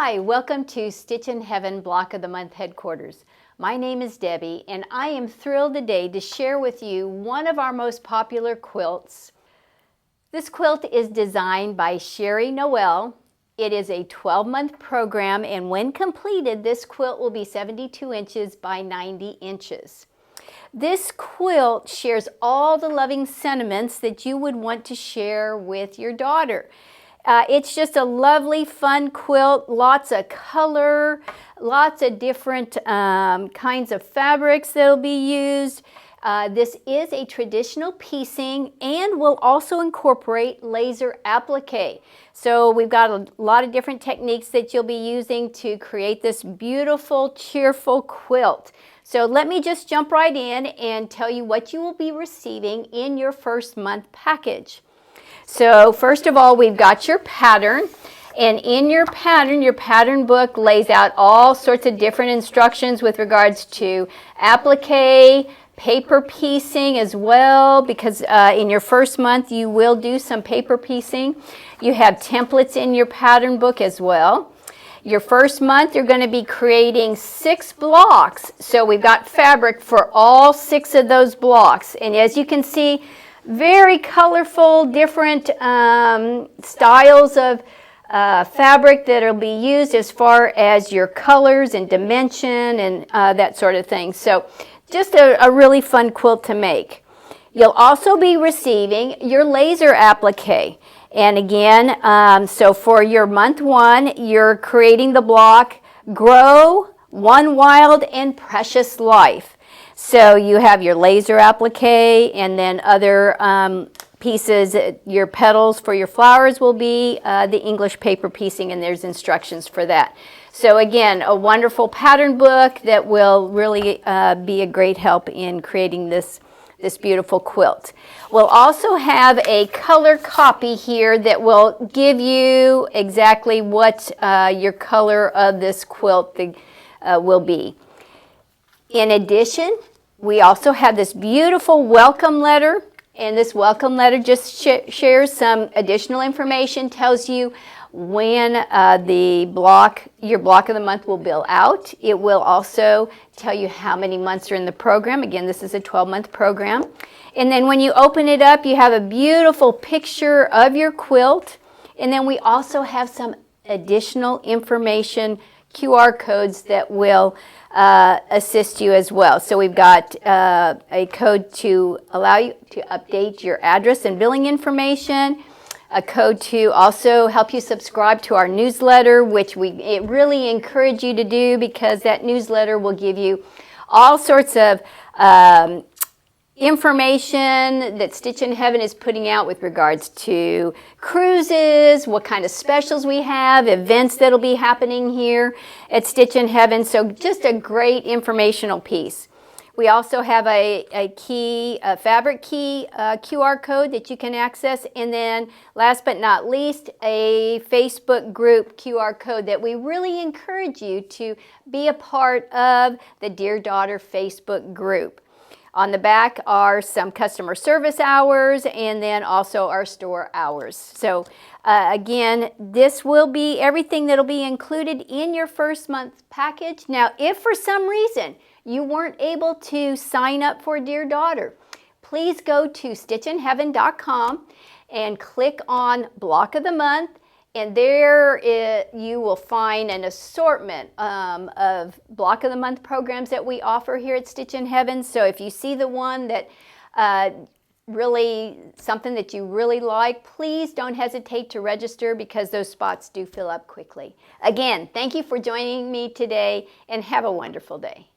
Hi, welcome to Stitchin Heaven Block of the Month headquarters. My name is Debbie and I am thrilled today to share with you one of our most popular quilts. This quilt is designed by Sherri Noel. It is a 12-month program, and when completed, this quilt will be 72 inches by 90 inches. This quilt shares all the loving sentiments that you would want to share with your daughter. It's just a lovely, fun quilt, lots of color, lots of different kinds of fabrics that will be used. This is a traditional piecing and will also incorporate laser applique. So we've got a lot of different techniques that you'll be using to create this beautiful, cheerful quilt. So let me just jump right in and tell you what you will be receiving in your first month package. So first of all, we've got your pattern, and in your pattern book lays out all sorts of different instructions with regards to applique, paper piecing as well, because in your first month you will do some paper piecing. You have templates in your pattern book as well. Your first month you're going to be creating 6 blocks, so we've got fabric for all 6 of those blocks, and as you can see, very colorful, different styles of fabric that will be used as far as your colors and dimension and that sort of thing. So just a really fun quilt to make. You'll also be receiving your laser applique. And again, so for your month 1, you're creating the block Grow, One Wild and Precious Life. So you have your laser applique, and then other pieces, your petals for your flowers will be the English paper piecing, and there's instructions for that. So again, a wonderful pattern book that will really be a great help in creating this beautiful quilt. We'll also have a color copy here that will give you exactly what your color of this quilt will be. In addition, we also have this beautiful welcome letter, and this welcome letter just shares some additional information, tells you when your block of the month will bill out. It will also tell you how many months are in the program. Again, this is a 12-month program. And then when you open it up, you have a beautiful picture of your quilt. And then we also have some additional information, QR codes that will assist you as well. So we've got a code to allow you to update your address and billing information, a code to also help you subscribe to our newsletter, which we really encourage you to do, because that newsletter will give you all sorts of information that Stitchin Heaven is putting out with regards to cruises, what kind of specials we have, events that'll be happening here at Stitchin Heaven. So just a great informational piece. We also have a fabric key QR code that you can access, and then last but not least, a Facebook group QR code that we really encourage you to be a part of the Dear Daughter Facebook group. On the back are some customer service hours, and then also our store hours. So again, this will be everything that will be included in your first month package. Now, if for some reason you weren't able to sign up for Dear Daughter, please go to stitchinheaven.com and click on Block of the Month. And there you will find an assortment of Block of the Month programs that we offer here at Stitchin Heaven. So if you see the one that really something that you really like, please don't hesitate to register, because those spots do fill up quickly. Again, thank you for joining me today, and have a wonderful day.